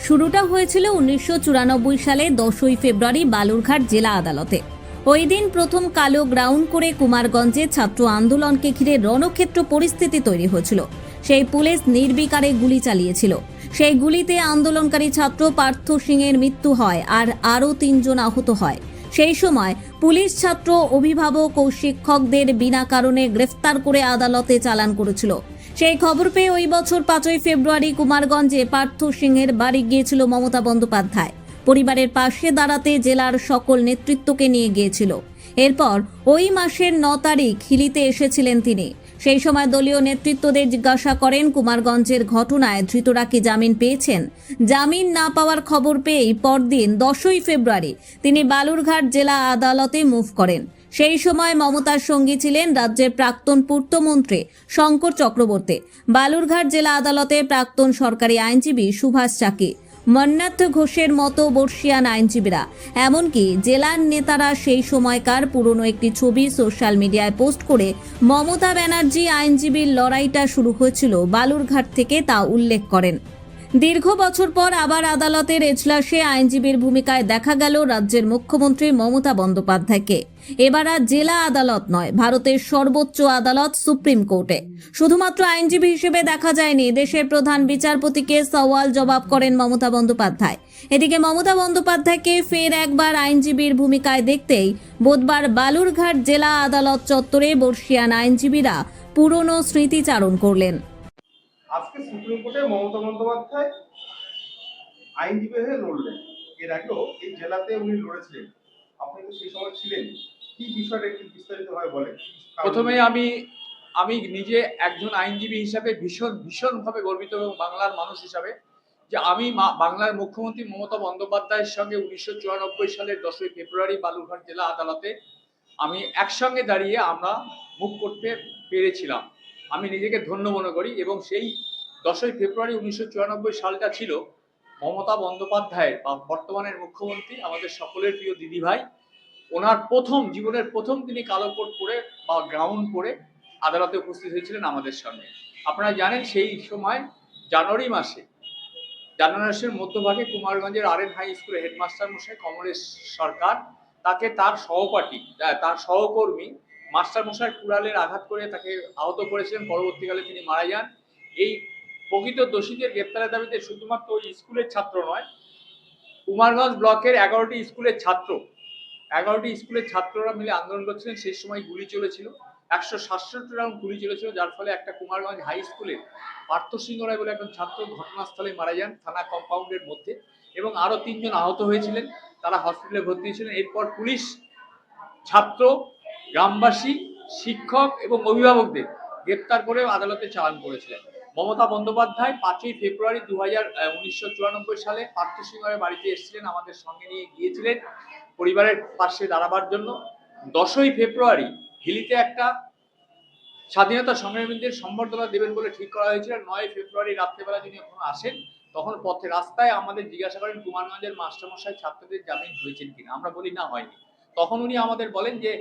শুরুটা হয়েছিল 1994 সালে 10ই ফেব্রুয়ারি বালুরঘাট জেলা আদালতে। ওই দিন প্রথম কালো গ্রাউন্ড করে কুমারগঞ্জে ছাত্র আন্দোলনকে ঘিরে রণক্ষেত্র পরিস্থিতি তৈরি হয়েছিল। সেই পুলিশ নির্বিকারে গুলি চালিয়েছিল। সেই গুলিতে আন্দোলনকারী ছাত্র পার্থ সিংয়ের মৃত্যু হয় আর আরও 3 জন আহত হয়। সেই সময় পুলিশ ছাত্র অভিভাবক ও শিক্ষকদের বিনা কারণে গ্রেফতার করে আদালতে চালান করেছিল। সেই খবর পেয়ে ওই বছর 5ই ফেব্রুয়ারি কুমারগঞ্জে পার্থ সিংহের বাড়ি গিয়েছিল মমতা বন্দ্যোপাধ্যায়। পরিবারের পাশে দাঁড়াতে জেলার সকল নেতৃত্বকে নিয়ে গিয়েছিল। এরপর ওই মাসের 9 তারিখ হিলিতে এসেছিলেন তিনি। সেই সময় দলীয় নেতৃত্বদের জিজ্ঞাসা করেন কুমারগঞ্জের ঘটনায় ধৃতরা কি জামিন পেয়েছেন। জামিন না পাওয়ার খবর পেয়েই পরদিন 10ই ফেব্রুয়ারি তিনি বালুরঘাট জেলা আদালতে মুভ করেন। সেই সময় মমতার সঙ্গী ছিলেন রাজ্যের প্রাক্তন পূর্তমন্ত্রী শঙ্কর চক্রবর্তী, বালুরঘাট জেলা আদালতে প্রাক্তন সরকারি আইনজীবী সুভাষ চাকি, মন্নাথ ঘোষের মতো বর্ষিয়ান আইনজীবীরা, এমনকি জেলার নেতারা সেই সময়কার পুরনো একটি ছবি সোশ্যাল মিডিয়ায় পোস্ট করে মমতা ব্যানার্জি আইনজীবীর লড়াইটা শুরু হয়েছিল বালুরঘাট থেকে তা উল্লেখ করেন। দীর্ঘ বছর পর আবার আদালতের এজলাসে আইনজীবীর ভূমিকায় দেখা গেল রাজ্যের মুখ্যমন্ত্রী মমতা বন্দ্যোপাধ্যায়কে। এবার আর জেলা আদালত নয়, ভারতের সর্বোচ্চ আদালত সুপ্রিম কোর্টে। শুধুমাত্র আইনজীবী হিসেবে দেখা যায়নি, দেশের প্রধান বিচারপতিকে সওয়াল জবাব করেন মমতা বন্দ্যোপাধ্যায়। এদিকে মমতা বন্দ্যোপাধ্যায়কে ফের একবার আইনজীবীর ভূমিকায় দেখতেই বুধবার বালুরঘাট জেলা আদালত চত্বরে বর্ষিয়ান আইনজীবীরা পুরনো স্মৃতিচারণ করলেন। আজকে সুপ্রিম কোর্টে মমতা বন্দ্যোপাধ্যায় আইনজীবী হয়ে লড়লেন। এর আগেও এই জেলাতে উনি লড়েছিলেন, আপনি তো সেই সময় ছিলেন। কি বিষয়টা একটু বিস্তারিতভাবে বলেন। প্রথমে আমি নিজে একজন আইনজীবী হিসাবে ভীষণভাবে গর্বিত এবং বাংলার মানুষ হিসাবে যে আমি বাংলার মুখ্যমন্ত্রী মমতা বন্দ্যোপাধ্যায়ের সঙ্গে 1994 সালের 10ই ফেব্রুয়ারি বালুরঘাট জেলা আদালতে আমি একসঙ্গে দাঁড়িয়ে আমরা মুখ করতে পেরেছিলাম। আমি নিজেকে ধন্য মনে করি এবং সেই 10ই ফেব্রুয়ারি 1994 সালটা ছিল মমতা বন্দ্যোপাধ্যায়ের বা বর্তমানের মুখ্যমন্ত্রী আমাদের সকলের প্রিয় দিদিভাই, ওনার জীবনের প্রথম তিনি কালো কোট পরে বা গ্রাউন্ড পরে আদালতে উপস্থিত হয়েছিলেন আমাদের সঙ্গে। আপনারা জানেন সেই সময় জানুয়ারি মাসের মধ্যভাগে কুমারগঞ্জের আরএন হাই স্কুলের হেডমাস্টার মশাই কমলেশ সরকার তাকে তার সহকর্মী মাস্টার মশাই কুড়ালের আঘাত করে তাকে আহত করেছিলেন। পরবর্তীকালে তিনি মারা যান। এই প্রকৃত দোষীদের গ্রেপ্তারের দাবিতে শুধুমাত্র ওই স্কুলের ছাত্র নয়, কুমারগঞ্জ ব্লকের 11টি স্কুলের ছাত্ররা মিলে আন্দোলন করছিলেন। সেই সময় গুলি চলেছিল, 167 রাউন্ড গুলি চলেছিল, যার ফলে একটা কুমারগঞ্জ হাই স্কুলের পার্থ সিংহ রায় বলে একজন ছাত্র ঘটনাস্থলে মারা যান থানা কম্পাউন্ডের মধ্যে, এবং আরো 3 জন আহত হয়েছিলেন, তারা হসপিটালে ভর্তি ছিলেন। এরপর পুলিশ, ছাত্র, গ্রামবাসী, শিক্ষক এবং অভিভাবকদের গ্রেপ্তার করে আদালতে চালান করেছিলেন। মমতা বন্দ্যোপাধ্যায় 5ই ফেব্রুয়ারি 1994 সালে পার্থ সিংহের বাড়িতে এসেছিলেন, আমাদের সঙ্গে নিয়ে গিয়েছিলেন পরিবারের পাশে দাঁড়াবার জন্য। 10ই ফেব্রুয়ারি হিলিতে একটা স্বাধীনতা সংগ্রামীদের সম্বর্ধনা দেবেন বলে ঠিক করা হয়েছিল। 9ই ফেব্রুয়ারি রাত্রেবেলা যিনি যখন আসেন তখন পথে রাস্তায় আমাদের জিজ্ঞাসা করেন কুমারগঞ্জের মাস্টারমশাই ছাত্রদের জামিন হয়েছেন কিনা। আমরা বলি না, হয়নি। তখন উনি আমাদের বলেন যে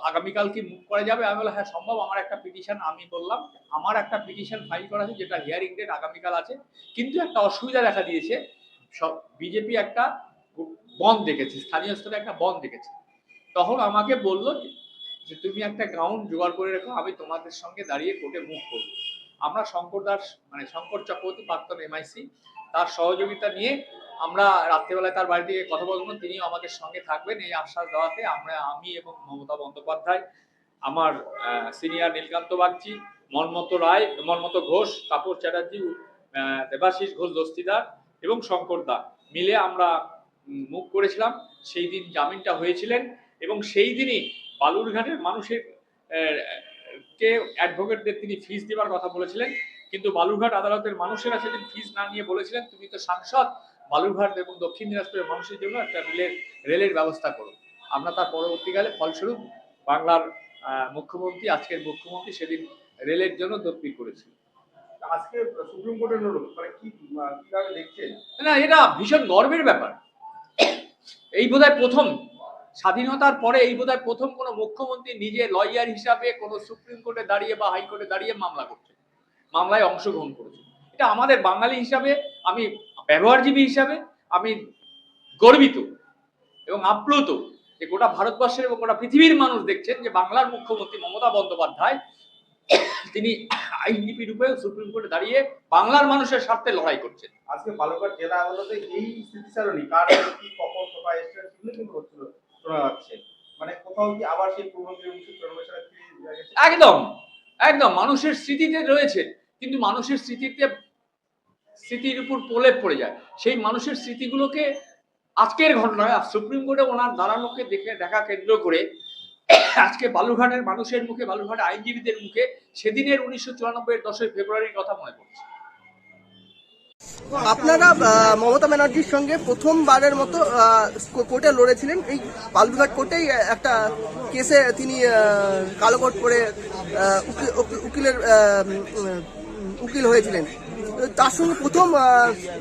আগামীকাল কি মুভ করা যাবে। আমি বললাম হ্যাঁ সম্ভব, আমার একটা পিটিশন, আমি বললাম আমার একটা পিটিশন ফাইল করা আছে যেটা হিয়ারিং ডেট আগামীকাল আছে, কিন্তু একটা অসুবিধা দেখা দিয়েছে, বিজেপি একটা বন্ধ দেখেছে, স্থানীয় স্তরে একটা বন্ধ দেখেছে। তখন আমাকে বললো যে তুমি একটা গ্রাউন্ড জোগাড় করে রেখো, আমি তোমাদের সঙ্গে দাঁড়িয়ে কোর্টে মুভ করবো। আমরা শঙ্কর চক্রবর্তী প্রাক্তন MIC, তার সহযোগিতা নিয়ে আমরা রাত্রেবেলায় তার বাড়ি থেকে কথা বলবো, তিনিও আমাদের সঙ্গে থাকবেন এই আশ্বাস দেওয়াতে আমি এবং মমতা বন্দ্যোপাধ্যায়, আমার সিনিয়র নীলকান্ত বাগচি, মনমত ঘোষ, কাপুর চ্যাটার্জি, দেবাশিস ঘোষ দস্তিদার এবং শঙ্কর দা মিলে আমরা মুভ করেছিলাম। সেই দিন জামিনটা হয়েছিলেন এবং সেই দিনই বালুরঘাটের মানুষের কে অ্যাডভোকেটদের তিনি ফিস দেওয়ার কথা বলেছিলেন, কিন্তু বালুরঘাট আদালতের মানুষেরা সেদিন ফিস না নিয়ে বলেছিলেন তুমি তো সাংসদ, বালুরঘাট এবং দক্ষিণ দিনাজপুরের মানুষের জন্য একটা রেলের ব্যবস্থা করো। আমরা তার পরবর্তীকালে ফলস্বরূপ বাংলার মুখ্যমন্ত্রী, আজকের মুখ্যমন্ত্রী সেদিন রেলের জন্য তদবির করেছিল। আজকে সুপ্রিম কোর্টে লড়ল, মানে কিভাবে দেখছেন? না, এটা ভীষণ গর্বের ব্যাপার। এই বোধহয় প্রথম, স্বাধীনতার পরে এই বোধহয় প্রথম কোনো মুখ্যমন্ত্রী নিজে লয়ার হিসাবে কোনো সুপ্রিম কোর্টে দাঁড়িয়ে বা হাইকোর্টে দাঁড়িয়ে মামলায় অংশগ্রহণ করেছে। এটা আমাদের বাঙালি হিসাবে, আমি ব্যবহারজীবী হিসাবে আমি গর্বিত এবং আপ্লুত যে গোটা ভারতবর্ষের এবং গোটা পৃথিবীর মানুষ দেখছেন যে বাংলার মুখ্যমন্ত্রী মমতা বন্দ্যোপাধ্যায় তিনি আইনজীবী রূপে সুপ্রিম কোর্টে দাঁড়িয়ে বাংলার মানুষের স্বার্থে লড়াই করছেন। আজকে বালুরঘাট জেলা আদালতে এই স্মৃতিচারণী কার কি কখন কোথায় এসেছে সেগুলো কিন্তু হচ্ছিল, শোনা যাচ্ছে। মানে কোথাও কি আবার সেই পুরনো 1994 সালে ফিরে গেছে? একদম একদম মানুষের স্মৃতিতে রয়েছে, কিন্তু মানুষের স্মৃতির উপর প্রলেপ পড়ে যায়। সেই মানুষের স্মৃতিগুলোকে আজকের ঘটনায় সুপ্রিম কোর্টে ওনার দাঁড়ানোকে দেখা কেন্দ্র করে আজকে বালুরঘাটের মানুষের মুখে, বালুরঘাটের আইনজীবীদের মুখে সেদিনের 1994 10ই ফেব্রুয়ারির কথা মনে পড়ছে। আপনারা মমতা ব্যানার্জির সঙ্গে প্রথমবারের মতো কোর্টে লড়েছিলেন, এই বালুরঘাট কোর্টেই একটা কেসে তিনি কালো কোট পরে উকিল হয়েছিলেন। তার সঙ্গে প্রথম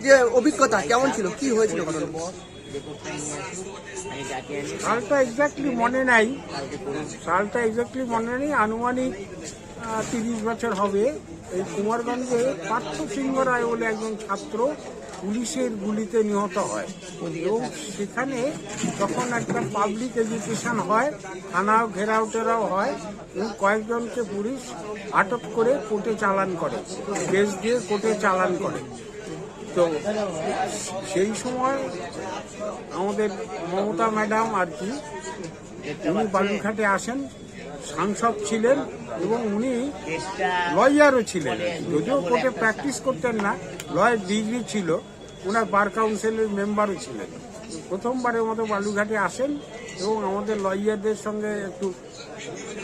যে অভিজ্ঞতা কেমন ছিল, কি হয়েছিল? সালটা এক্স্যাক্টলি মনে নাই, আনুমানিক 30 বছর হবে। এই কুমারগঞ্জে পার্থ সিংহ রায় বলে একজন ছাত্র পুলিশের গুলিতে নিহত হয় এবং সেখানে তখন একটা পাবলিক এডুকেশন হয়, থানাও ঘেরাও টেরাও হয় এবং কয়েকজনকে পুলিশ আটক করে কোর্টে চালান করে, কেস দিয়ে কোর্টে চালান করে। তো সেই সময় আমাদের মমতা ম্যাডাম আর কি উনি বালুরঘাটে আসেন, সাংসদ ছিলেন এবং উনি লয়ারও ছিলেন, যদিও কোর্টে প্র্যাকটিস করতেন না, লয়ার ডিগ্রি ছিল, ওনার বার কাউন্সিলের মেম্বারও ছিলেন। প্রথমবারের মতো বালুরঘাটে আসেন এবং আমাদের লয়ারদের সঙ্গে একটু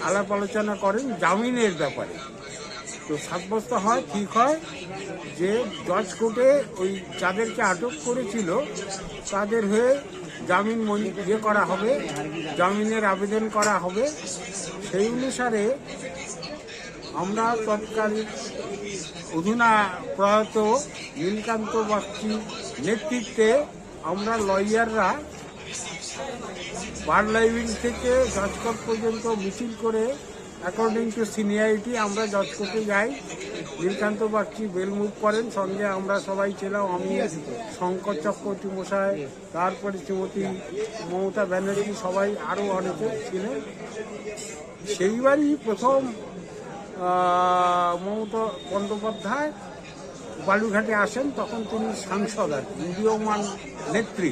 আলাপ আলোচনা করেন জামিনের ব্যাপারে। তো সাব্যস্ত হয়, ঠিক হয় যে জজ কোর্টে ওই যাদেরকে আটক করেছিল তাদের হয়ে জামিন করা হবে, জামিনের আবেদন করা হবে। সেই অনুসারে আমরা তৎকালীন অধুনা প্রয়াত নীলকান্ত বাগচি নেতৃত্বে আমরা লয়াররা বার লাইব্রেরি থেকে জজ কোর্ট পর্যন্ত মিছিল করে অ্যাকর্ডিং টু সিনিয়রিটি আমরা জজ কোর্টে যাই। নীলকান্ত বাগচি বেল মুভ করেন, সঙ্গে আমরা সবাই ছিলাম, আমি, শঙ্কর চক্রবর্তী মশাই, তারপরে শ্রীমতী মমতা ব্যানার্জি, সবাই আরও অনেকে ছিলেন। সেইবারই প্রথম মমতা বন্দ্যোপাধ্যায় বালুরঘাটে আসেন, তখন তিনি সাংসদ আর উদীয়মান নেত্রী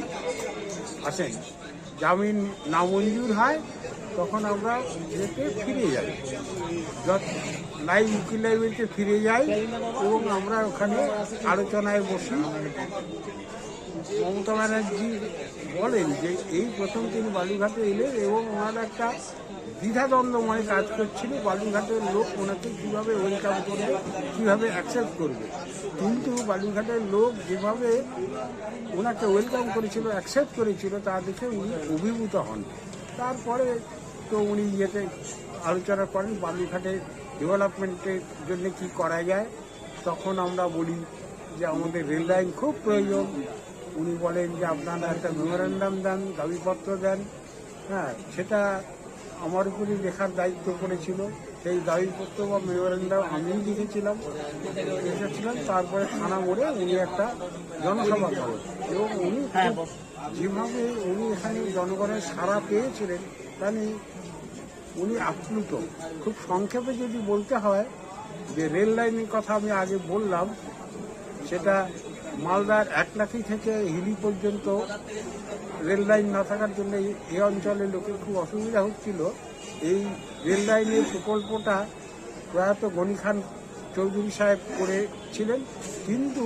আসেন, জামিন নামঞ্জুর হয়, তখন আমরা যেতে ফিরে যাই, উকিল লাইব্রেরিতে ফিরে যাই এবং আমরা ওখানে আলোচনায় বসি। মমতা ব্যানার্জি বলেন যে এই প্রথম তিনি বালুরঘাটে এলেন এবং ওনার একটা দ্বিধাদ্বন্দ্বময় কাজ করছিল, বালুরঘাটের লোক ওনাকে কীভাবে ওয়েলকাম করবে, কীভাবে অ্যাকসেপ্ট করবে। কিন্তু বালুরঘাটের লোক যেভাবে ওনাকে ওয়েলকাম করেছিল, অ্যাকসেপ্ট করেছিল, তা দেখে উনি অভিভূত হন। তারপরে তো উনি ইয়েতে আলোচনা করেন বালুরঘাটের ডেভেলপমেন্টের জন্য কি করা যায়। তখন আমরা বলি যে আমাদের রেল লাইন খুব প্রয়োজন। উনি বলেন যে আপনারা একটা মেমোরেন্ডাম দেন, দাবিপত্র দেন। হ্যাঁ, সেটা আমার উপরই লেখার দায়িত্ব পড়েছিল। সেই দাবিপত্র বা মেমোরেন্ডাম আমিই লিখেছিলাম। তারপরে থানা মোড়ে উনি একটা জনসভা করেন এবং উনি যেভাবে উনি এখানে জনগণের সাড়া পেয়েছিলেন তা নিয়ে উনি আপ্লুত। খুব সংক্ষেপে যদি বলতে হয় যে রেল লাইনের কথা আমি আগে বললাম, সেটা মালদার একলাখি থেকে হিলি পর্যন্ত রেল লাইন না থাকার জন্য এই অঞ্চলের লোকের খুব অসুবিধা হচ্ছিল। এই রেল লাইনের প্রকল্পটা প্রয়াত গনি খান চৌধুরী সাহেব করেছিলেন, কিন্তু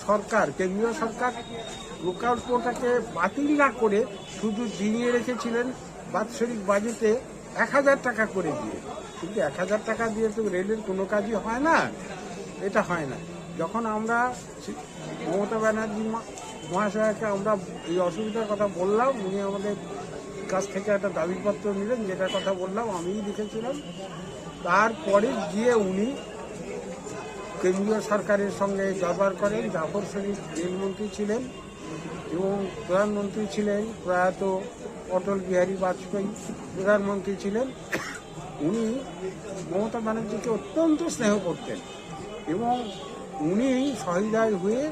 সরকার, কেন্দ্রীয় সরকার প্রকল্পটাকে বাতিল না করে শুধু দিয়ে রেখেছিলেন বাৎসরিক বাজেটে 1000 টাকা করে দিয়ে। কিন্তু 1000 টাকা দিয়ে তো রেলের কোনো কাজই হয় না, এটা হয় না। যখন আমরা মমতা ব্যানার্জি মহাশয়কে আমরা এই অসুবিধার কথা বললাম, উনি আমাদের কাছ থেকে একটা দাবিপত্র নিলেন, যেটার কথা বললাম আমিই লিখেছিলাম। তারপরে গিয়ে উনি কেন্দ্রীয় সরকারের সঙ্গে দরবার করেন। জাফর শরীফ রেলমন্ত্রী ছিলেন এবং প্রধানমন্ত্রী ছিলেন প্রয়াত অটল বিহারী বাজপেয়ী, প্রধানমন্ত্রী ছিলেন। উনি মমতা ব্যানার্জিকে অত্যন্ত স্নেহ করতেন এবং উনি সহৃদয় হয়ে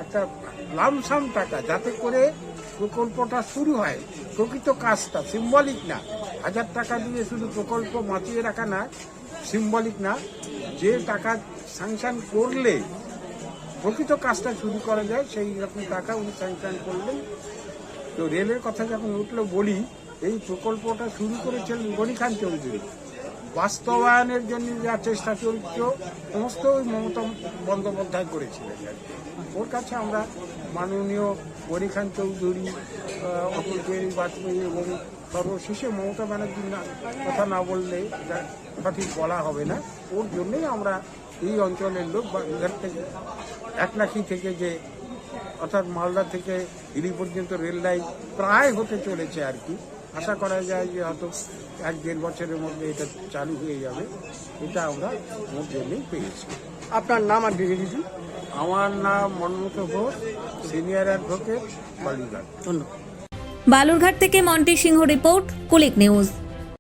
একটা লামসাম টাকা, যাতে করে প্রকল্পটা শুরু হয়, প্রকৃত কাজটা সিম্বলিক না, 1000 টাকা দিয়ে শুধু প্রকল্প মাতিয়ে রাখা না, সিম্বলিক না, যে টাকা স্যাংশন করলে প্রকৃত কাজটা শুরু করা যায় সেই রকম টাকা উনি স্যাংশন করলেন। তো রেলের কথা যখন উঠলো বলি, এই প্রকল্পটা শুরু করেছিলেন গনি খান চৌধুরী, বাস্তবায়নের জন্য যা চেষ্টা চলছে সমস্ত ওই মমতা বন্দ্যোপাধ্যায় করেছিলেন আর কি। ওর কাছে আমরা মাননীয় গনি খান চৌধুরী, অটল বিহারী বাজপেয়ী এবং সর্বশেষে মমতা ব্যানার্জির কথা না বললে এটা সঠিক বলা হবে না। ওর জন্যই আমরা এই অঞ্চলের লোক বা এখান থেকে একলাখি থেকে যে অর্থাৎ মালদা থেকে দিল্লি পর্যন্ত রেল লাইন প্রায় হতে চলেছে আর কি। আশা করা যায় যে হয়তো 1-1.5 বছরের মধ্যে এটা চালু হয়ে যাবে। এটা আমরা ওর জন্যই পেয়েছি। আপনার নাম আর ডিভিশন? আমার নাম মনমত ঘোষ, সিনিয়র অ্যাডভোকেট, বালুরঘাট। ধন্যবাদ। বালুরঘাট থেকে মন্টি সিংহ রিপোর্ট, কুলিক নিউজ।